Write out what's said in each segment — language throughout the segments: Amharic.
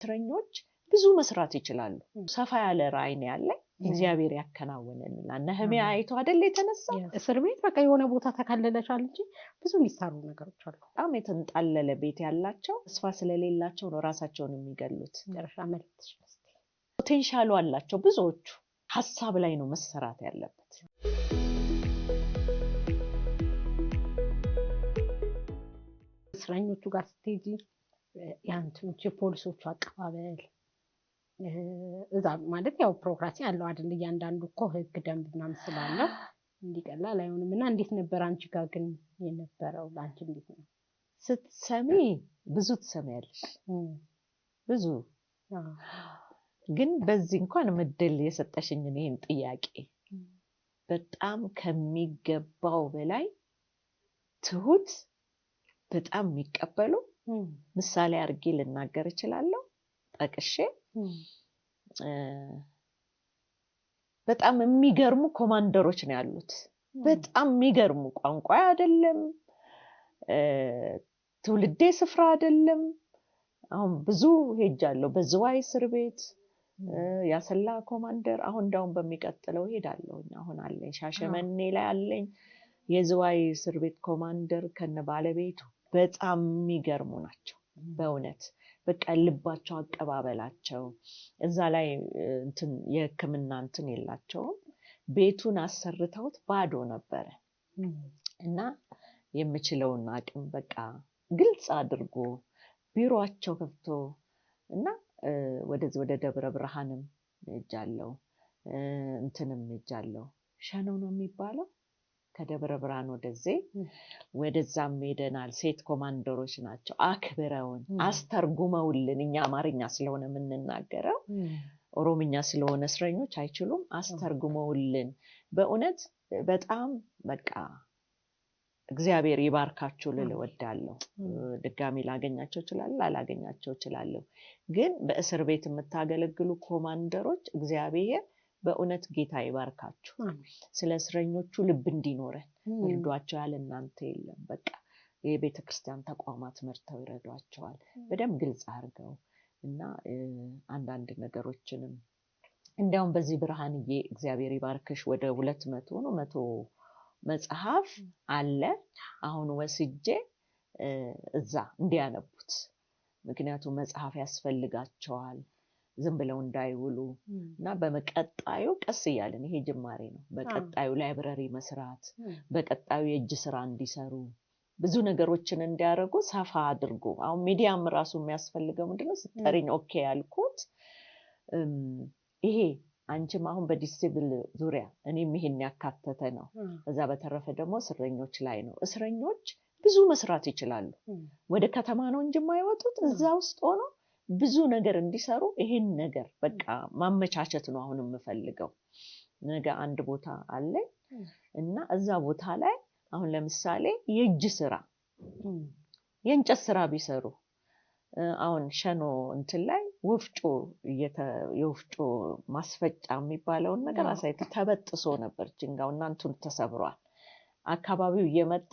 እስረኞች ብዙ መስራት ይችላሉ ሰፋ ያለ ራዕይ ነው ያለ እግዚአብሔር ያከናውነናል ነህምያ አይቶ አይደል የተነሳ እስር ቤት በቃ የሆነ ቦታ ተከለለሻል እንጂ ብዙ የሚሰሩ ነገሮች አሉ በጣም የተንጣለለ ቤት ያላቸው ተስፋ ስለሌላቸው ነው ራሳቸውን የሚገሉት ደረሻ መልክት ፖቴንሻሉ አላቸው ብዙዎቹ ሐሳብ ላይ ነው መሰራት ያለበት እስረኞቹ ጋር ስትሄጂ ያንተኞች የፖሊሶቹ አቀባበል እዛ ማለት ያው ፕሮክራሲ ያለው አይደል እያንዳንዱ እኮ ህግ ደንብ ምናምን ስላለው እንዲቀላል አይሆንምና እንዴት ነበር አንቺ ጋር ግን የነበረው ላንቺ እንዴት ነው ስትሰሚ ብዙ ትሰሚያለሽ ብዙ ግን በዚህ እንኳን ምድል የሰጠሽኝ እኔን ጥያቄ በጣም ከሚገባው በላይ ትሁት በጣም የሚቀበሉ ምሳሌ አድርጌ ልናገር እችላለሁ ጠቅሼ በጣም የሚገርሙ ኮማንደሮች ነው ያሉት በጣም የሚገርሙ ቋንቋ አይደለም ትውልዴ ስፍራ አይደለም አሁን ብዙ ሄጃለሁ በዝዋይ እስር ቤት ያሰላ ኮማንደር አሁን ዳውን በሚቀጥለው ሄዳለሁ አሁን አለኝ ሻሸመኔ ላይ አለኝ የዝዋይ እስር ቤት ኮማንደር ከነ ባለቤቱ በጣም የሚገርሙ ናቸው በእውነት በቃ ልባቸው አቀባበላቸው እዛ ላይ እንትን የህክምና እንትን የላቸውም ቤቱን አሰርተውት ባዶ ነበረ እና የምችለውን አቅም በቃ ግልጽ አድርጎ ቢሮአቸው ከፍቶ እና ወደ ደብረ ብርሃንም ሄጃለሁ እንትንም ሄጃለሁ ሸነው ነው የሚባለው ከደብረ ብርሃን ወደዛም ሄደናል ሴት ኮማንደሮች ናቸው አክብረውን አስተርጉመውልን እኛ አማርኛ ስለሆነ የምንናገረው ኦሮምኛ ስለሆነ እስረኞች አይችሉም አስተርጉመውልን በእውነት በጣም በቃ እግዚአብሔር ይባርካችሁ ልል እወዳለሁ ድጋሚ ላገኛቸው ይችላል ላላገኛቸው ይችላል ግን በእስር ቤት የምታገለግሉ ኮማንደሮች እግዚአብሔር በእውነት ጌታ ይባርካችሁ ስለ እስረኞቹ ልብ እንዲኖረን እርዷቸው ያለ እናንተ የለም በቃ የቤተክርስቲያን ተቋማት መርተው ይረዷቸዋል በደም ግልጽ አድርገው እና አንዳንድ ነገሮችንም እንዲያውም በዚህ ብርሃንዬ እግዚአብሔር ይባርክሽ ወደ 200 ነው 100 መጽሐፍ አለ አሁን ወስጄ እዛ እንዲያነቡት ምክንያቱም መጽሐፍ ያስፈልጋቸዋል ዝም ብለው እንዳይውሉ እና በመቀጣዩ ቀስ ይያለን ይሄ ጅማሬ ነው በቀጣዩ ላይብረሪ መስራት በቀጣዩ የእጅ ስራ እንዲሰሩ ብዙ ነገሮችን እንዲያደርጉ ሰፋ አድርጎ አሁን ሚዲያም ራሱ የሚያስፈልገው ምንድነው ስትጠሪኝ ኦኬ ያልኩት ይሄ አንቺም አሁን በዲስብል ዙሪያ እኔም ይሄን ያካተተ ነው እዛ በተረፈ ደግሞ እስረኞች ላይ ነው እስረኞች ብዙ መስራት ይችላሉ ወደ ከተማ ነው እንጂ የማይወጡት እዛ ውስጥ ሆኖ ብዙ ነገር እንዲሰሩ ይሄን ነገር በቃ ማመቻቸት ነው አሁን የምፈልገው ነገ አንድ ቦታ አለ እና እዛ ቦታ ላይ አሁን ለምሳሌ የእጅ ስራ የእንጨት ስራ ቢሰሩ አሁን ሸኖ እንትን ላይ የወፍጮ ማስፈጫ የሚባለውን ነገር አሳይቶ ተበጥሶ ነበር ጅንጋው እናንቱን ተሰብሯል አካባቢው እየመጣ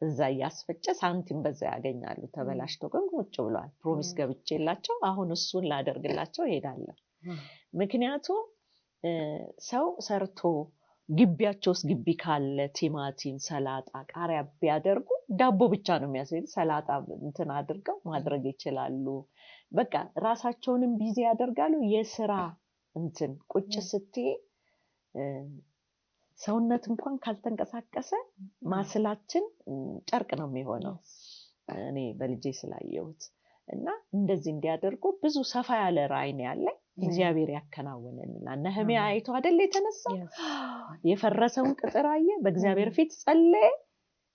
እዛ ያስፈጨ ሳንቲም በዛ ያገኛሉ ተበላሽቶ ግን ቁጭ ብሏል ፕሮሚስ ገብቼላቸው አሁን እሱን ላደርግላቸው ሄዳለሁ ምክንያቱም ሰው ሰርቶ ግቢያቸውስ ግቢ ካለ ቲማቲም ሰላጣ ቃሪያ ቢያደርጉ ዳቦ ብቻ ነው የሚያስፈልግ ሰላጣ እንትን አድርገው ማድረግ ይችላሉ በቃ ራሳቸውንም ቢዚ ያደርጋሉ የሥራ እንትን ቁጭ ስትይ ሰውነት እንኳን ካልተንቀሳቀሰ ማስላችን ጨርቅ ነው የሚሆነው እኔ በልጄ ስላየሁት እና እንደዚህ እንዲያደርጉ ብዙ ሰፋ ያለ ራዕይ ነው ያለ እግዚአብሔር ያከናውነናል ነህምያ አይቶ አይደል የተነሳ የፈረሰውን ቅጥር አየ በእግዚአብሔር ፊት ጸለየ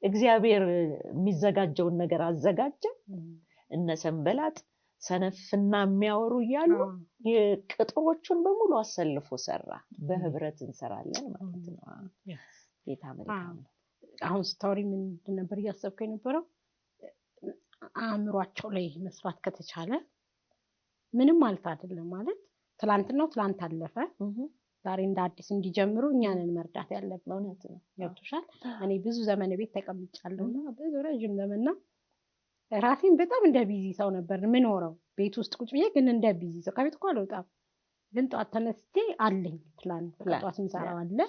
እግዚአብሔር የሚዘጋጀውን ነገር አዘጋጀ እነ ሰንበላጥ ሰነፍና የሚያወሩ ይያሉ የቅጥሮቹን በሙሉ አሰልፎ ሰራ በህብረት እንሰራለን ማለት ነው ጌታ መልካም አሁን ስቶሪ ምን ነበር ያሰብከው የነበረው አእምሯቸው ላይ መስራት ከተቻለ ምንም ማለት አይደለም ማለት ትላንትናው ትላንት አለፈ ዛሬ እንደ አዲስ እንዲጀምሩ እኛንን መርዳት ያለብን እውነት ነው ያውጥሻል እኔ ብዙ ዘመን ቤት ተቀምጫለሁና ብዙ ረጅም ዘመንና ራሴን በጣም እንደ ቢዚ ሰው ነበር የምኖረው ቤት ውስጥ ቁጭ ብዬ፣ ግን እንደ ቢዚ ሰው ከቤት እኮ አልወጣም። ግን ጠዋት ተነስቼ አለኝ ፕላን፣ ጠዋት ምሰራው አለ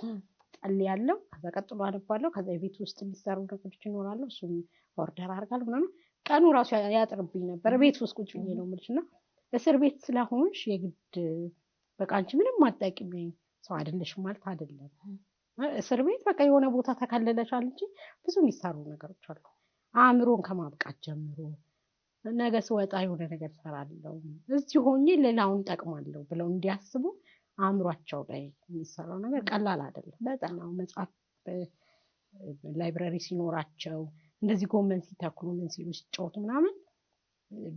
ጸልያለሁ፣ ከዛ ቀጥሎ አነባለሁ፣ ከዛ የቤት ውስጥ የሚሰሩ ነገሮች ይኖራሉ፣ እሱም ኦርደር አደርጋለሁ ምናምን። ቀኑ ራሱ ያጥርብኝ ነበር ቤት ውስጥ ቁጭ ብዬ ነው የምልሽ። እና እስር ቤት ስለሆንሽ የግድ በቃ አንቺ ምንም አታውቂም ሰው አይደለሽም ማለት አይደለም። እስር ቤት በቃ የሆነ ቦታ ተከልለሻል እንጂ ብዙ የሚሰሩ ነገሮች አሉ። አእምሮን ከማብቃት ጀምሮ ነገ ስወጣ የሆነ ነገር እሰራለሁ፣ እዚህ ሆኜ ሌላውን ጠቅማለሁ ብለው እንዲያስቡ አእምሯቸው ላይ የሚሰራው ነገር ቀላል አይደለም። በጣም ነው መጽሐፍ ላይብረሪ ሲኖራቸው እንደዚህ ጎመን ሲተክሉ ምን ሲሉ ሲጫወቱ ምናምን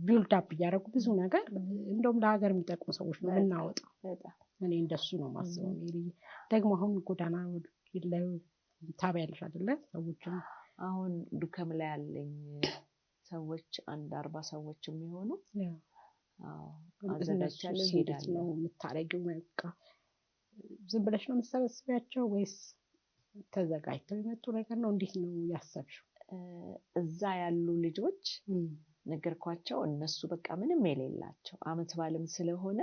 ቢልድ አፕ እያደረጉ ብዙ ነገር እንደውም ለሀገር የሚጠቅሙ ሰዎች ነው የምናወጣው። እኔ እንደሱ ነው ማስበው። ደግሞ አሁን ጎዳና ላይ ታቢያለሽ አይደለ? ሰዎችም አሁን ዱከም ላይ ያለኝ ሰዎች 40 ሰዎች የሚሆኑ አዘጋጅቻለሁ። ሄዳለሁ የምታረጊው በቃ ዝም ብለሽ ነው የምትሰበስቢያቸው ወይስ ተዘጋጅተው የመጡ ነገር ነው? እንዴት ነው ያሰብሽው? እዛ ያሉ ልጆች ነገርኳቸው። እነሱ በቃ ምንም የሌላቸው አመት ባልም ስለሆነ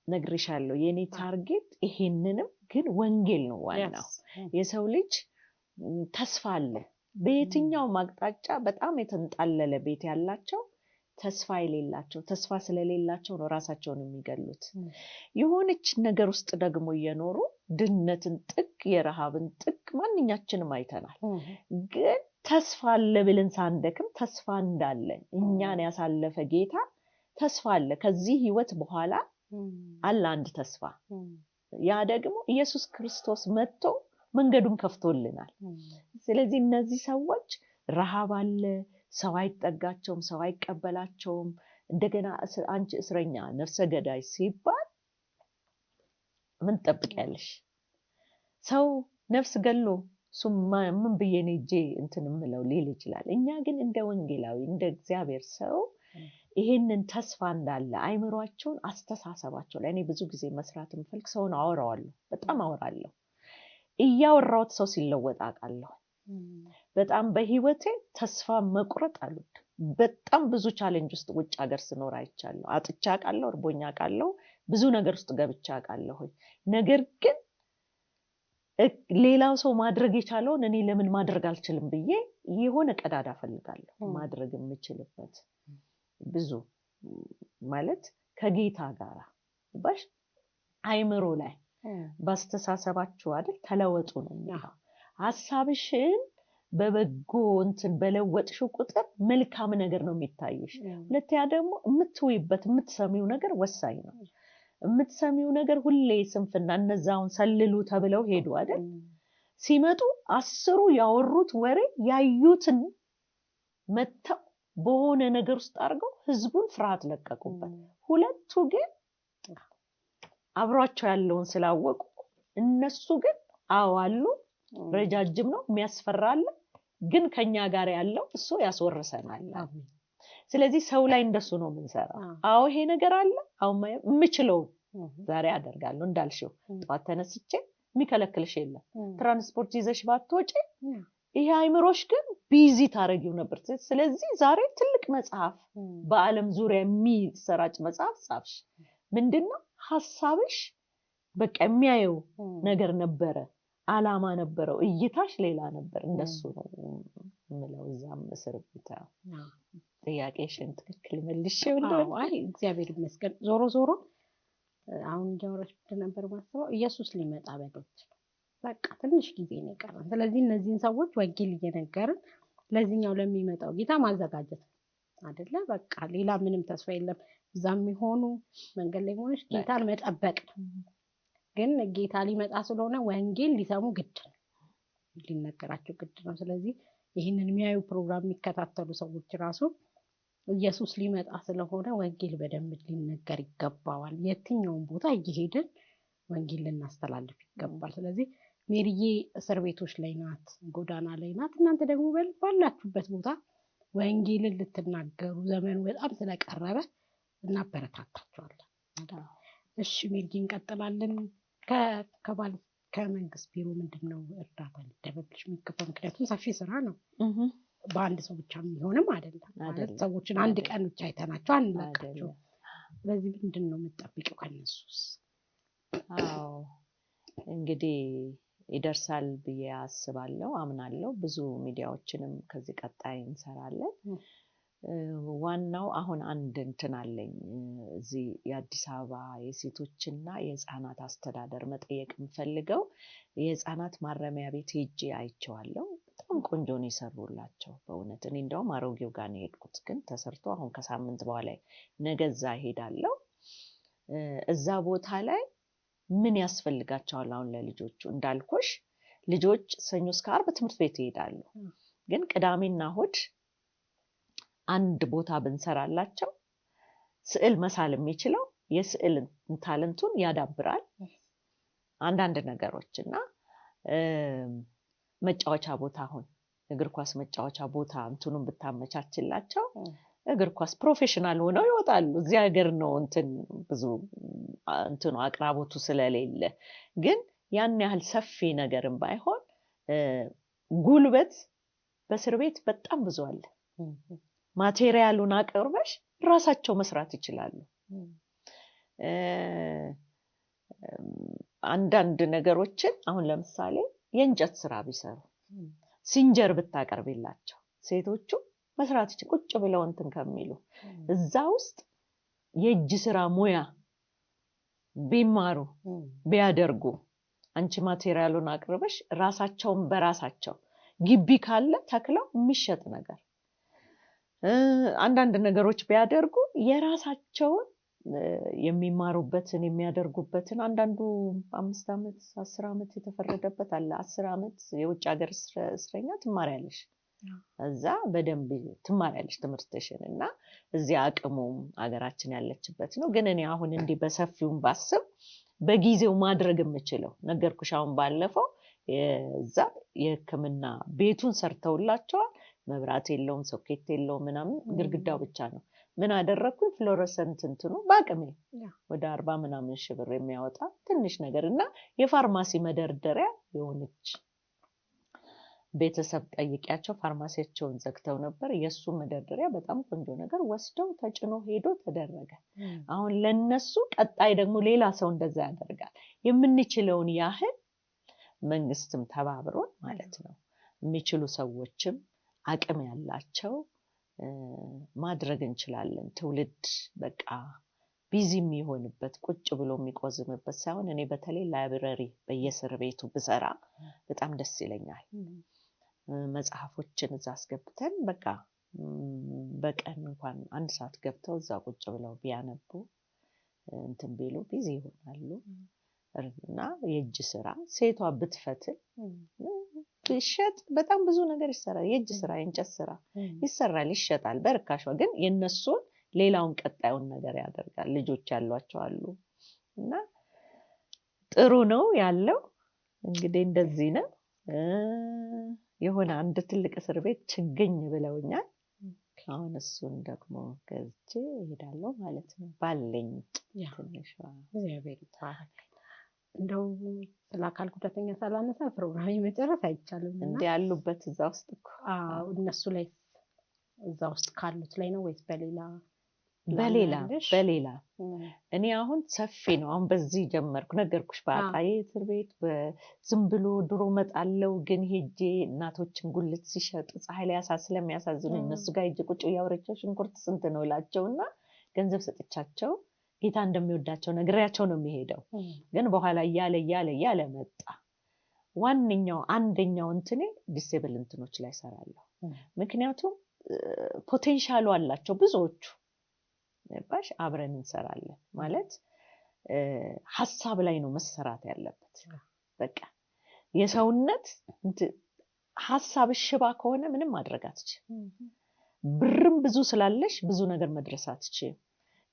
ነግሬሻለሁ። የኔ ታርጌት ይሄንንም ግን ወንጌል ነው ዋናው። የሰው ልጅ ተስፋ አለ። በየትኛውም አቅጣጫ በጣም የተንጣለለ ቤት ያላቸው ተስፋ የሌላቸው፣ ተስፋ ስለሌላቸው ነው ራሳቸውን የሚገሉት። የሆነች ነገር ውስጥ ደግሞ እየኖሩ ድህነትን ጥግ፣ የረሃብን ጥግ ማንኛችንም አይተናል። ግን ተስፋ አለ ብለን ሳንደክም ተስፋ እንዳለን እኛን ያሳለፈ ጌታ ተስፋ አለ። ከዚህ ህይወት በኋላ አለ አንድ ተስፋ። ያ ደግሞ ኢየሱስ ክርስቶስ መጥቶ መንገዱን ከፍቶልናል። ስለዚህ እነዚህ ሰዎች ረሃብ አለ፣ ሰው አይጠጋቸውም፣ ሰው አይቀበላቸውም። እንደገና አንቺ እስረኛ ነፍሰ ገዳይ ሲባል ምን ትጠብቂያለሽ? ሰው ነፍስ ገሎ ምን ብዬ ነው እጄ እንትን እምለው ሊል ይችላል። እኛ ግን እንደ ወንጌላዊ እንደ እግዚአብሔር ሰው ይሄንን ተስፋ እንዳለ አይምሯቸውን፣ አስተሳሰባቸው ላይ እኔ ብዙ ጊዜ መስራት የምፈልግ ሰውን አወራዋለሁ፣ በጣም አወራለሁ። እያወራሁት ሰው ሲለወጥ አውቃለሁ። በጣም በህይወቴ ተስፋ መቁረጥ አሉት። በጣም ብዙ ቻሌንጅ ውስጥ ውጭ ሀገር ስኖር አይቻለሁ። አጥቻ አውቃለሁ፣ እርቦኛ አውቃለሁ፣ ብዙ ነገር ውስጥ ገብቻ አውቃለሁ። ነገር ግን ሌላው ሰው ማድረግ የቻለውን እኔ ለምን ማድረግ አልችልም ብዬ የሆነ ቀዳዳ ፈልጋለሁ ማድረግ የምችልበት። ብዙ ማለት ከጌታ ጋር ባሽ አይምሮ ላይ ባስተሳሰባችሁ አይደል ተለወጡ ነው የሚለው። ሐሳብሽን በበጎ እንትን በለወጥሽው ቁጥር መልካም ነገር ነው የሚታይሽ። ሁለተኛ ደግሞ የምትውይበት የምትሰሚው ነገር ወሳኝ ነው። የምትሰሚው ነገር ሁሌ ስንፍና፣ እነዛውን ሰልሉ ተብለው ሄዱ አይደል? ሲመጡ 10 ያወሩት ወሬ ያዩትን መተው በሆነ ነገር ውስጥ አድርገው ህዝቡን ፍርሃት ለቀቁበት። ሁለቱ ግን አብሯቸው ያለውን ስላወቁ እነሱ ግን አዋሉ ረጃጅም ነው የሚያስፈራል፣ ግን ከኛ ጋር ያለው እሱ ያስወርሰናል። ስለዚህ ሰው ላይ እንደሱ ነው የምንሰራው። አዎ ይሄ ነገር አለ፣ አሁን የምችለው ዛሬ አደርጋለሁ እንዳልሽው። ጧት ተነስቼ የሚከለክልሽ የለም። ትራንስፖርት ይዘሽ ባትወጪ ይሄ አይምሮሽ ግን ቢዚ ታረጊው ነበር። ስለዚህ ዛሬ ትልቅ መጽሐፍ በአለም ዙሪያ የሚሰራጭ መጽሐፍ ጻፍሽ። ምንድነው ሐሳብሽ? በቃ የሚያየው ነገር ነበረ፣ አላማ ነበረው፣ እይታሽ ሌላ ነበር። እንደሱ ነው የምለው። እዛም እስር ቤት ጥያቄሽን ትክክል መልሼው እንደው አይ እግዚአብሔር ይመስገን። ዞሮ ዞሮ አሁን ጀምረሽ ነበር ማስበው ኢየሱስ ሊመጣ በደጅ በቃ ትንሽ ጊዜ ነው የቀረን። ስለዚህ እነዚህን ሰዎች ወንጌል እየነገርን ለዚህኛው ለሚመጣው ጌታ ማዘጋጀት አይደለ? በቃ ሌላ ምንም ተስፋ የለም። እዛም የሚሆኑ መንገድ ላይ ሆነሽ ጌታን መጠበቅ ነው። ግን ጌታ ሊመጣ ስለሆነ ወንጌል ሊሰሙ ግድ ነው፣ ሊነገራቸው ግድ ነው። ስለዚህ ይህንን የሚያዩ ፕሮግራም የሚከታተሉ ሰዎች ራሱ ኢየሱስ ሊመጣ ስለሆነ ወንጌል በደንብ ሊነገር ይገባዋል። የትኛውን ቦታ እየሄድን ወንጌል ልናስተላልፍ ይገባል። ስለዚህ ሜሪዬ እስር ቤቶች ላይ ናት፣ ጎዳና ላይ ናት። እናንተ ደግሞ ባላችሁበት ቦታ ወንጌልን ልትናገሩ ዘመኑ በጣም ስለቀረበ እናበረታታችኋለን። እሺ ሜሪዬ እንቀጥላለን። ከመንግስት ቢሮ ምንድነው እርዳታ ሊደረግልሽ የሚገባው? ምክንያቱም ሰፊ ስራ ነው። በአንድ ሰው ብቻ የሚሆንም አይደለም ማለት ሰዎችን አንድ ቀን ብቻ አይተናቸው አንለቃቸው ስለዚህ ምንድነው የምትጠብቂው ከነሱስ አዎ እንግዲህ ይደርሳል ብዬ አስባለሁ አምናለሁ ብዙ ሚዲያዎችንም ከዚህ ቀጣይ እንሰራለን ዋናው አሁን አንድ እንትን አለኝ እዚህ የአዲስ አበባ የሴቶችና የህፃናት አስተዳደር መጠየቅ የምፈልገው የህፃናት ማረሚያ ቤት ሄጄ አይቼዋለሁ በጣም ቆንጆ ነው የሰሩላቸው በእውነት እኔ እንደውም አሮጌው ጋር ነው የሄድኩት ግን ተሰርቶ አሁን ከሳምንት በኋላ ነገዛ ሄዳለሁ እዛ ቦታ ላይ ምን ያስፈልጋቸዋል አሁን ለልጆቹ እንዳልኩሽ ልጆች ሰኞ እስከ ዓርብ ትምህርት ቤት ይሄዳሉ ግን ቅዳሜና እሁድ አንድ ቦታ ብንሰራላቸው ስዕል መሳል የሚችለው የስዕል ታለንቱን ያዳብራል አንዳንድ ነገሮችና መጫወቻ ቦታ አሁን እግር ኳስ መጫወቻ ቦታ እንትኑን ብታመቻችላቸው እግር ኳስ ፕሮፌሽናል ሆነው ይወጣሉ እዚህ ሀገር ነው እንትን ብዙ እንትኑ አቅራቦቱ ስለሌለ ግን ያን ያህል ሰፊ ነገርም ባይሆን ጉልበት በእስር ቤት በጣም ብዙ አለ ማቴሪያሉን አቅርበሽ ራሳቸው መስራት ይችላሉ አንዳንድ ነገሮችን አሁን ለምሳሌ የእንጨት ስራ ቢሰሩ ሲንጀር ብታቀርብላቸው ሴቶቹ መስራት ቁጭ ብለው እንትን ከሚሉ እዛ ውስጥ የእጅ ስራ ሙያ ቢማሩ ቢያደርጉ አንቺ ማቴሪያሉን አቅርበሽ ራሳቸውን በራሳቸው ግቢ ካለ ተክለው የሚሸጥ ነገር አንዳንድ ነገሮች ቢያደርጉ የራሳቸውን የሚማሩበትን የሚያደርጉበትን አንዳንዱ 5 አመት 10 አመት የተፈረደበት አለ 10 አመት የውጭ ሀገር እስረኛ ትማሪያለሽ እዛ በደንብ ትማሪያለሽ ትምህርትሽንና እዚህ አቅሙም ሀገራችን ያለችበት ነው ግን እኔ አሁን እንዲህ በሰፊውም ባስብ በጊዜው ማድረግ የምችለው ነገርኩሽ አሁን ባለፈው እዛ የህክምና ቤቱን ሰርተውላቸዋል መብራት የለውም ሶኬት የለውም ምናምን ግድግዳው ብቻ ነው ምን አደረኩኝ ፍሎረሰንት እንትኑ ባቅሜ ወደ 40 ምናምን ሺህ ብር የሚያወጣ ትንሽ ነገርና የፋርማሲ መደርደሪያ የሆነች ቤተሰብ ጠይቂያቸው ፋርማሲያቸውን ዘግተው ነበር የሱ መደርደሪያ በጣም ቆንጆ ነገር ወስደው ተጭኖ ሄዶ ተደረገ አሁን ለነሱ ቀጣይ ደግሞ ሌላ ሰው እንደዛ ያደርጋል የምንችለውን ያህል መንግስትም ተባብሮን ማለት ነው የሚችሉ ሰዎችም አቅም ያላቸው ማድረግ እንችላለን ትውልድ በቃ ቢዚ የሚሆንበት ቁጭ ብሎ የሚቆዝምበት ሳይሆን እኔ በተለይ ላይብረሪ በየስር ቤቱ ብሰራ በጣም ደስ ይለኛል መጽሐፎችን እዛ አስገብተን በቃ በቀን እንኳን 1 ሰዓት ገብተው እዛ ቁጭ ብለው ቢያነቡ እንትን ቢሉ ቢዚ ይሆናሉ እና የእጅ ስራ ሴቷ ብትፈትል ይሸጥ በጣም ብዙ ነገር ይሰራል የእጅ ስራ የእንጨት ስራ ይሰራል ይሸጣል በርካሽ ግን የነሱን ሌላውን ቀጣዩን ነገር ያደርጋል ልጆች ያሏቸው አሉ እና ጥሩ ነው ያለው እንግዲህ እንደዚህ ነው የሆነ አንድ ትልቅ እስር ቤት ችግኝ ብለውኛል አሁን እሱን ደግሞ ገዝቼ እሄዳለሁ ማለት ነው ባለኝ ትንሽ እግዚአብሔር ይባርክ እንደው ስላካል ጉዳተኛ ሳላነሳ ፕሮግራም መጨረስ አይቻልም እንዴ ያሉበት እዛ ውስጥ እኮ እነሱ ላይ እዛ ውስጥ ካሉት ላይ ነው ወይስ በሌላ እኔ አሁን ሰፊ ነው አሁን በዚህ ጀመርኩ ነገርኩሽ በአጣዬ እስር ቤት ዝም ብሎ ድሮ መጣለው ግን ሄጄ እናቶችን ጉልት ሲሸጡ ፀሐይ ላይ ስለሚያሳዝኑ እነሱ ጋር ሄጄ ቁጭ ያወረቻቸው ሽንኩርት ስንት ነው እላቸውና ገንዘብ ሰጥቻቸው ጌታ እንደሚወዳቸው ነግሬያቸው ነው የሚሄደው ግን በኋላ ያለ መጣ ዋንኛው አንደኛው እንትኔ ዲሴብል እንትኖች ላይ ሰራለሁ ምክንያቱም ፖቴንሻሉ አላቸው ብዙዎቹ ባሽ አብረን እንሰራለን ማለት ሐሳብ ላይ ነው መሰራት ያለበት በቃ የሰውነት ሐሳብ ሽባ ከሆነ ምንም ማድረግ አትችልም ብርም ብዙ ስላለሽ ብዙ ነገር መድረስ አትችልም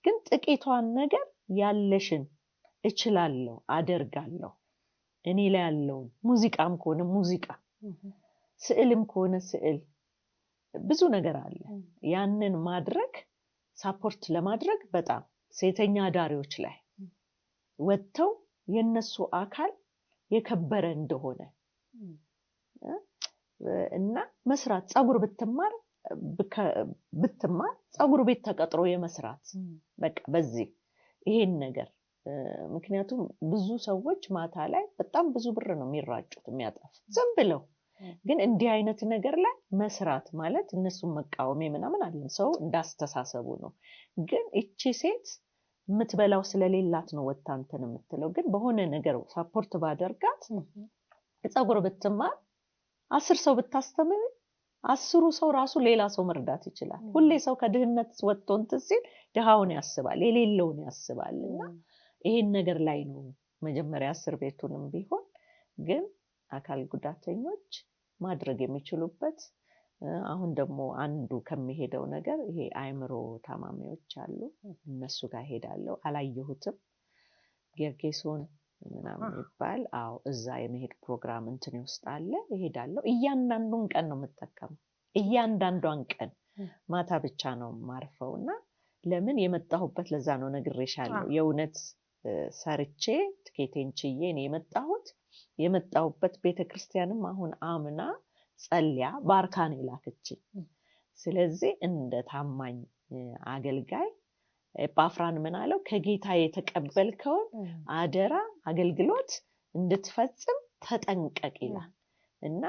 ግን ጥቂቷን ነገር ያለሽን እችላለሁ አደርጋለሁ እኔ ላይ ያለው ሙዚቃም ከሆነ ሙዚቃ ስዕልም ከሆነ ስዕል ብዙ ነገር አለ ያንን ማድረግ ሳፖርት ለማድረግ በጣም ሴተኛ ዳሪዎች ላይ ወጥተው የነሱ አካል የከበረ እንደሆነ እና መስራት ፀጉር ብትማር ፀጉር ቤት ተቀጥሮ የመስራት በቃ በዚህ ይሄን ነገር ምክንያቱም ብዙ ሰዎች ማታ ላይ በጣም ብዙ ብር ነው የሚራጩት የሚያጠፉት ዝም ብለው ግን እንዲህ አይነት ነገር ላይ መስራት ማለት እነሱን መቃወም ምናምን አይደለም ሰው እንዳስተሳሰቡ ነው ግን እቺ ሴት የምትበላው ስለሌላት ነው ወጣንተን የምትለው ግን በሆነ ነገር ሰፖርት ባደርጋት ፀጉር ብትማር 10 ሰው ብታስተምር 10 ሰው ራሱ ሌላ ሰው መርዳት ይችላል ሁሌ ሰው ከድህነት ወጥቶ እንትን ሲል ድሃውን ያስባል የሌለውን ያስባልና ይሄን ነገር ላይ ነው መጀመሪያ እስር ቤቱንም ቢሆን ግን አካል ጉዳተኞች ማድረግ የሚችሉበት አሁን ደግሞ አንዱ ከመሄደው ነገር ይሄ አይምሮ ታማሚዎች አሉ እነሱ ጋር ሄዳለሁ አላየሁትም ጌርጌሶን ምናምን ይባል አው እዛ የመሄድ ፕሮግራም እንትን ይወስዳል ይሄዳለሁ እያንዳንዱን ቀን ነው የምጠቀመው እያንዳንዷን ቀን ማታ ብቻ ነው ማርፈውና ለምን የመጣሁበት ለዛ ነው ነግሬሻለሁ የውነት ሰርቼ ትኬቴን ችዬ ነው የመጣሁበት ቤተክርስቲያንም አሁን አምና ጸልያ ባርካን ይላከችኝ ስለዚህ እንደ ታማኝ አገልጋይ ጳፍራን ምን አለው ከጌታ የተቀበልከውን አደራ አገልግሎት እንድትፈጽም ተጠንቀቅ ይላል እና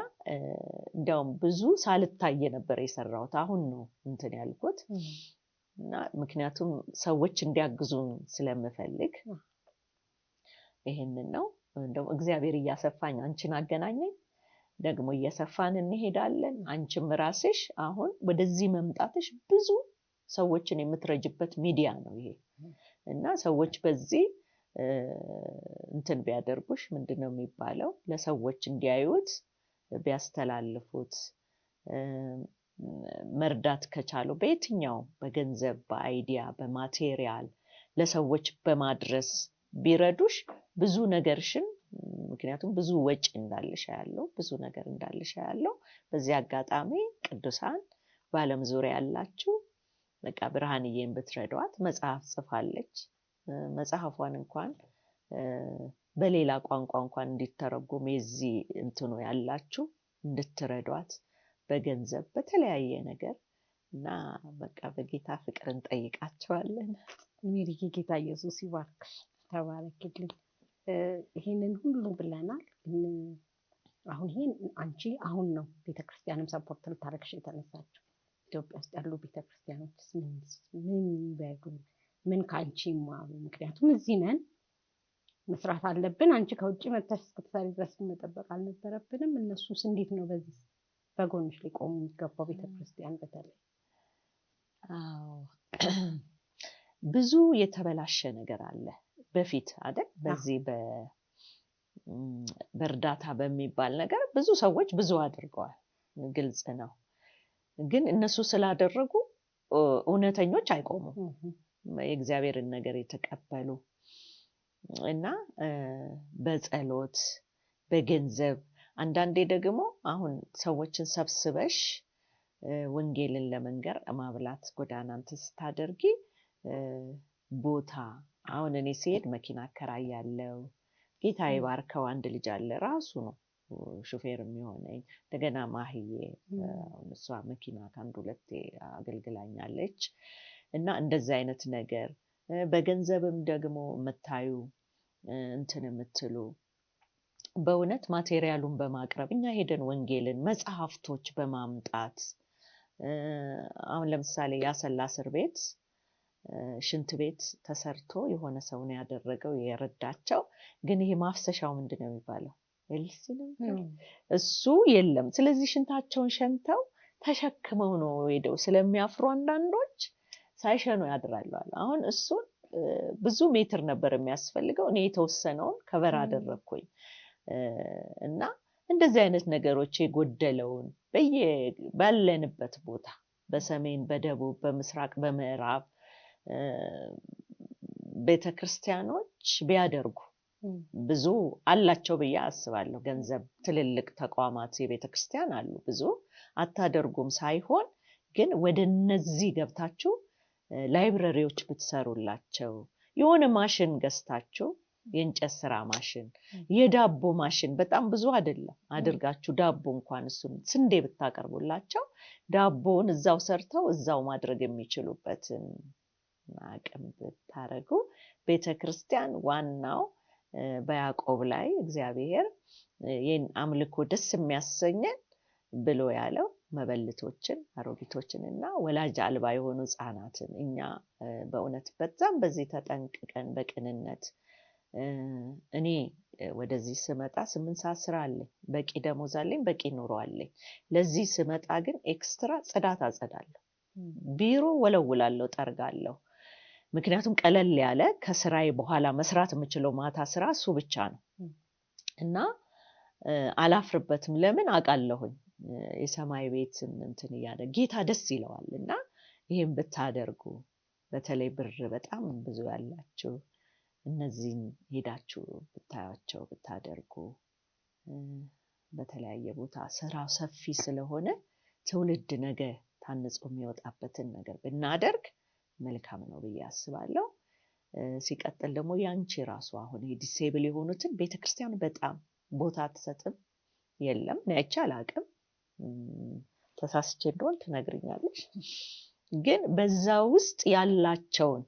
እንደውም ብዙ ሳልታየ ነበር የሰራሁት አሁን ነው እንትን ያልኩት እና ምክንያቱም ሰዎች እንዲያግዙን ስለምፈልግ ይሄንን ነው እንደው እግዚአብሔር ያሰፋኝ አንቺን አገናኘኝ ደግሞ እየሰፋን እንሄዳለን አንቺም ራስሽ አሁን ወደዚህ መምጣትሽ ብዙ ሰዎችን የምትረጅበት ሚዲያ ነው ይሄ እና ሰዎች በዚህ እንትን ቢያደርጉሽ ምንድነው የሚባለው ለሰዎች እንዲያዩት ቢያስተላልፉት መርዳት ከቻሉ በየትኛው በገንዘብ በአይዲያ በማቴሪያል ለሰዎች በማድረስ ቢረዱሽ ብዙ ነገርሽን ምክንያቱም ብዙ ወጪ እንዳልሽ ያለው ብዙ ነገር እንዳልሽ ያለው በዚህ አጋጣሚ ቅዱሳን በአለም ዙሪያ ያላችሁ በቃ ብርሃንዬን ብትረዷት መጽሐፍ ጽፋለች መጽሐፏን እንኳን በሌላ ቋንቋ እንኳን እንዲተረጎም የዚህ እንትኑ ያላችሁ እንድትረዷት በገንዘብ በተለያየ ነገር እና በቃ በጌታ ፍቅር እንጠይቃቸዋለን ሜሪዬ ጌታ ኢየሱስ ይባርክ ተባረክልኝ ይሄንን ሁሉ ብለናል አሁን ይሄን አንቺ አሁን ነው ቤተክርስቲያንም ሰፖርት ልታረግሽ የተነሳችው ኢትዮጵያ ውስጥ ያሉ ቤተክርስቲያኖች ምን ይበሉ ምን ካንቺ ማው ምክንያቱም እዚህ ነን መስራት አለብን አንቺ ከውጪ መተሽ እስክትሰሪ ድረስ መጠበቅ አልነበረብንም እነሱስ እንዴት ነው በዚህ በጎንሽ ሊቆሙ የሚገባው ቤተክርስቲያን በተለይ አዎ ብዙ የተበላሸ ነገር አለ በፊት አይደል በዚህ በእርዳታ በሚባል ነገር ብዙ ሰዎች ብዙ አድርገዋል ግልጽ ነው ግን እነሱ ስላደረጉ እውነተኞች አይቆሙም የእግዚአብሔርን ነገር የተቀበሉ እና በጸሎት በገንዘብ አንዳንዴ ደግሞ አሁን ሰዎችን ሰብስበሽ ወንጌልን ለመንገር ማብላት ጎዳናን ተስታደርጊ ቦታ አሁን እኔ ሲሄድ መኪና አከራያለሁ ጌታ ይባርከው አንድ ልጅ አለ ራሱ ነው ሹፌር የሚሆነኝ እንደገና ማህዬ እሷ መኪና ካንዱ ሁለቴ አገልግላኛለች እና እንደዚህ አይነት ነገር በገንዘብም ደግሞ መታዩ እንትን የምትሉ በእውነት ማቴሪያሉን በማቅረብ እኛ ሄደን ወንጌልን መጽሐፍቶች በማምጣት አሁን ለምሳሌ ያሰላ እስር ቤት ሽንት ቤት ተሰርቶ የሆነ ሰው ነው ያደረገው የረዳቸው ግን ይሄ ማፍሰሻው ምንድነው የሚባለው እሱ የለም ስለዚህ ሽንታቸውን ሸንተው ተሸክመው ነው ሄደው ስለሚያፍሩ አንዳንዶች ሳይሸኑ ያድራሉ አሁን እሱ ብዙ ሜትር ነበር የሚያስፈልገው እኔ የተወሰነውን ከበር አደረኩኝ እና እንደዚህ አይነት ነገሮች የጎደለውን ባለንበት ቦታ በሰሜን በደቡብ በምስራቅ በመዕራብ ቤተክርስቲያኖች ቢያደርጉ ብዙ አላቸው ብዬ አስባለሁ ገንዘብ ትልልቅ ተቋማት የቤተክርስቲያን አሉ ብዙ አታደርጉም ሳይሆን ግን ወደ እነዚህ ገብታችሁ ላይብረሪዎች ብትሰሩላቸው የሆነ ማሽን ገዝታችሁ የእንጨት ስራ ማሽን፣ የዳቦ ማሽን በጣም ብዙ አይደለም አድርጋችሁ ዳቦ እንኳን እሱን ስንዴ ብታቀርቡላቸው ዳቦውን እዛው ሰርተው እዛው ማድረግ የሚችሉበትን አቅም ብታረጉ ቤተክርስቲያን ዋናው በያዕቆብ ላይ እግዚአብሔር ይህን አምልኮ ደስ የሚያሰኘን ብሎ ያለው መበልቶችን አሮጊቶችን እና ወላጅ አልባ የሆኑ ህፃናትን እኛ በእውነት በጣም በዚህ ተጠንቅቀን በቅንነት እኔ ወደዚህ ስመጣ 8 ሰዓት ስራ አለኝ፣ በቂ ደሞዝ አለኝ፣ በቂ ኑሮ አለኝ። ለዚህ ስመጣ ግን ኤክስትራ ጽዳት አጸዳለሁ፣ ቢሮ ወለውላለሁ፣ ጠርጋለሁ። ምክንያቱም ቀለል ያለ ከስራዬ በኋላ መስራት የምችለው ማታ ስራ እሱ ብቻ ነው እና አላፍርበትም። ለምን አውቃለሁኝ የሰማይ ቤት እንትን እያለ ጌታ ደስ ይለዋል። እና ይሄን ብታደርጉ በተለይ ብር በጣም ብዙ ያላችሁ እነዚህን ሄዳችሁ ብታያቸው ብታደርጉ በተለያየ ቦታ ስራው ሰፊ ስለሆነ ትውልድ ነገ ታንጾ የሚወጣበትን ነገር ብናደርግ መልካም ነው ብዬ አስባለሁ። ሲቀጥል ደግሞ ያንቺ ራሱ አሁን ዲሴብል የሆኑትን ቤተክርስቲያን በጣም ቦታ አትሰጥም። የለም እኔ አይቼ አላቅም፣ ተሳስቼ እንደሆን ትነግሪኛለሽ። ግን በዛ ውስጥ ያላቸውን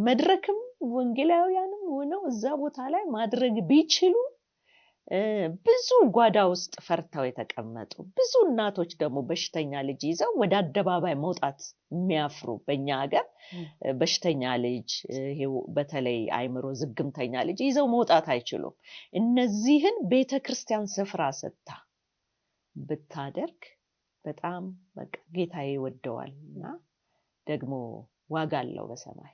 መድረክም ወንጌላውያንም ሆነው እዛ ቦታ ላይ ማድረግ ቢችሉ ብዙ ጓዳ ውስጥ ፈርተው የተቀመጡ ብዙ እናቶች ደግሞ በሽተኛ ልጅ ይዘው ወደ አደባባይ መውጣት የሚያፍሩ በእኛ ሀገር በሽተኛ ልጅ በተለይ አይምሮ ዝግምተኛ ልጅ ይዘው መውጣት አይችሉም። እነዚህን ቤተክርስቲያን ስፍራ ሰጥታ ብታደርግ በጣም በቃ ጌታዬ ይወደዋል እና ደግሞ ዋጋ አለው በሰማይ።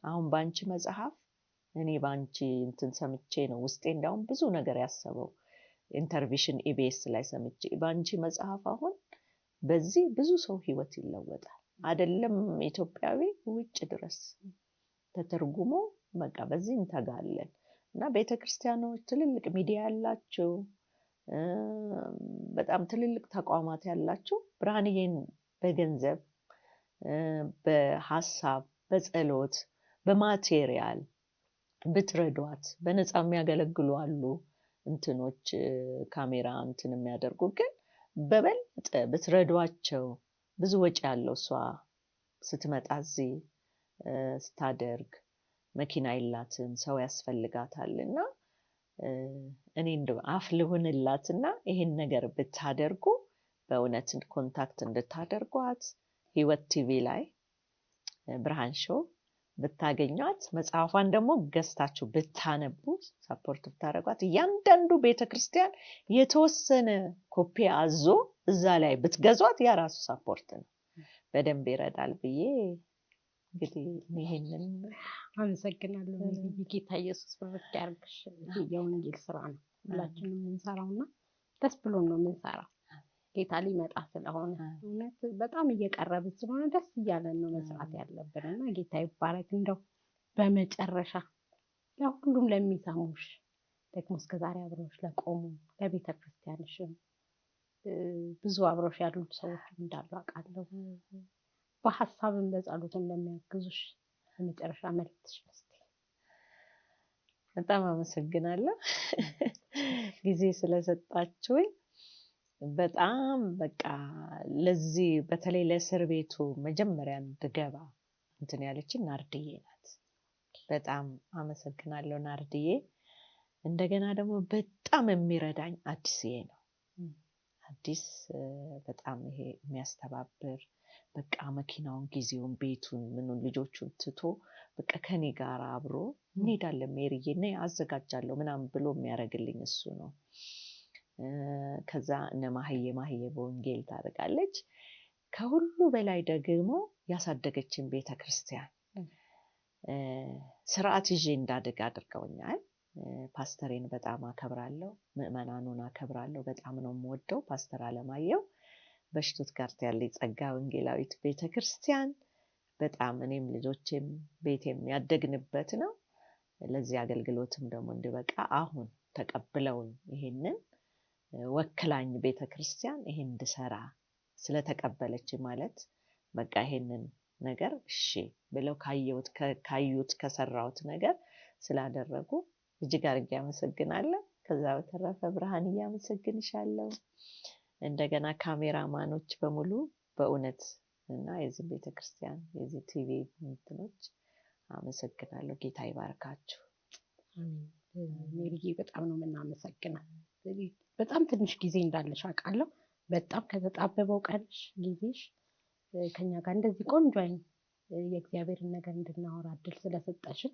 አሁን ባንቺ መጽሐፍ እኔ ባንቺ እንትን ሰምቼ ነው ውስጤ እንዳውም ብዙ ነገር ያሰበው ኢንተርቪሽን ኢቢኤስ ላይ ሰምቼ ባንቺ መጽሐፍ አሁን በዚህ ብዙ ሰው ህይወት ይለወጣል። አይደለም ኢትዮጵያዊ ውጭ ድረስ ተተርጉሞ በቃ በዚህ እንተጋለን እና ቤተክርስቲያኖች ትልልቅ ሚዲያ ያላችሁ በጣም ትልልቅ ተቋማት ያላችሁ ብርሃንዬን በገንዘብ በሐሳብ በጸሎት በማቴሪያል ብትረዷት በነፃ የሚያገለግሉ አሉ እንትኖች ካሜራ እንትን የሚያደርጉ ግን በበለጠ ብትረዷቸው ብዙ ወጪ ያለው እሷ ስትመጣ እዚህ ስታደርግ መኪና የላትም ሰው ያስፈልጋታልና እኔ እንደው አፍ ልሁንላትና ይሄን ነገር ብታደርጉ በእውነት ኮንታክት እንድታደርጓት ህይወት ቲቪ ላይ ብርሃን ሾው ብታገኟት መጽሐፏን ደግሞ ገዝታችሁ ብታነቡ ሰፖርት ብታረጓት እያንዳንዱ ቤተክርስቲያን የተወሰነ ኮፒ አዞ እዛ ላይ ብትገዟት ያ ራሱ ሰፖርት ነው፣ በደንብ ይረዳል ብዬ እንግዲህ ይሄንን አመሰግናለሁ። ጌታ ኢየሱስ በረከት ያርግሽ። የወንጌል ስራ ነው ሁላችንም የምንሰራውና ደስ ብሎን ነው የምንሰራው። ጌታ ሊመጣ ስለሆነ እውነት በጣም እየቀረብን ስለሆነ ደስ እያለን ነው መስራት ያለብንና ጌታ ይባረክ። እንደው በመጨረሻ ያው ሁሉም ለሚሰሙሽ ደግሞ እስከዛሬ አብረውሽ ለቆሙ ለቤተክርስቲያንሽም ብዙ አብረውሽ ያሉት ሰዎች እንዳሉ አውቃለሁ። በሐሳብም በጸሎትም ለሚያግዙሽ በመጨረሻ መልእክትሽ እስቲ። በጣም አመሰግናለሁ ጊዜ ስለሰጣችሁኝ። በጣም በቃ ለዚህ በተለይ ለእስር ቤቱ መጀመሪያ እንድገባ እንትን ያለችን ናርድዬ ናት። በጣም አመሰግናለሁ ናርድዬ። እንደገና ደግሞ በጣም የሚረዳኝ አዲስዬ ነው። አዲስ በጣም ይሄ የሚያስተባብር በቃ መኪናውን ጊዜውን ቤቱን ምኑን ልጆቹን ትቶ በቃ ከኔ ጋር አብሮ እንሄዳለን ሜሪዬ ነይ አዘጋጃለሁ ምናምን ብሎ የሚያደርግልኝ እሱ ነው። ከዛ እነ ማህዬ በወንጌል ታደርጋለች። ከሁሉ በላይ ደግሞ ያሳደገችን ቤተክርስቲያን ስርዓት ይዤ እንዳድግ አድርገውኛል። ፓስተሬን በጣም አከብራለሁ፣ ምእመናኑን አከብራለሁ፣ በጣም ነው የምወደው። ፓስተር አለማየሁ በሽቱትጋርት ያለ ጸጋ ወንጌላዊት ቤተክርስቲያን በጣም እኔም ልጆቼም ቤቴም ያደግንበት ነው። ለዚህ አገልግሎትም ደግሞ እንድበቃ አሁን ተቀብለውኝ ይሄንን ወክላኝ ቤተክርስቲያን ይሄን እንድሰራ ስለተቀበለች ማለት በቃ ይሄንን ነገር እሺ ብለው ካዩት ከሰራሁት ነገር ስላደረጉ እጅግ አድርጌ አመሰግናለሁ። ከዛ በተረፈ ብርሃን እያመሰግንሻለሁ። እንደገና ካሜራማኖች በሙሉ በእውነት እና የዚህ ቤተክርስቲያን የዚህ ቲቪ እንትኖች አመሰግናለሁ። ጌታ ይባርካችሁ። ሜሪዬ በጣም ነው የምናመሰግነው። በጣም ትንሽ ጊዜ እንዳለሽ አውቃለሁ። በጣም ከተጣበበው ቀንሽ ጊዜሽ ከኛ ጋር እንደዚህ ቆንጆ የእግዚአብሔርን ነገር እንድናወራ እድል ስለሰጠሽን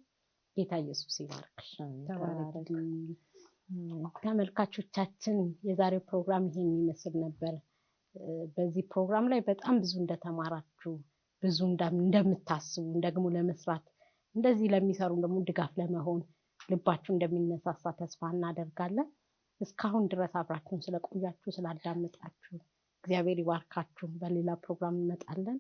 ጌታ ኢየሱስ ይባርክሽ። ተባረክ። ተመልካቾቻችን የዛሬው ፕሮግራም ይሄን ይመስል ነበር። በዚህ ፕሮግራም ላይ በጣም ብዙ እንደተማራችሁ፣ ብዙ እንደምታስቡ፣ ደግሞ ለመስራት እንደዚህ ለሚሰሩ ደግሞ ድጋፍ ለመሆን ልባችሁ እንደሚነሳሳ ተስፋ እናደርጋለን። እስካሁን ድረስ አብራችሁን ስለቆያችሁ ስላዳመጣችሁ እግዚአብሔር ይባርካችሁ። በሌላ ፕሮግራም እንመጣለን።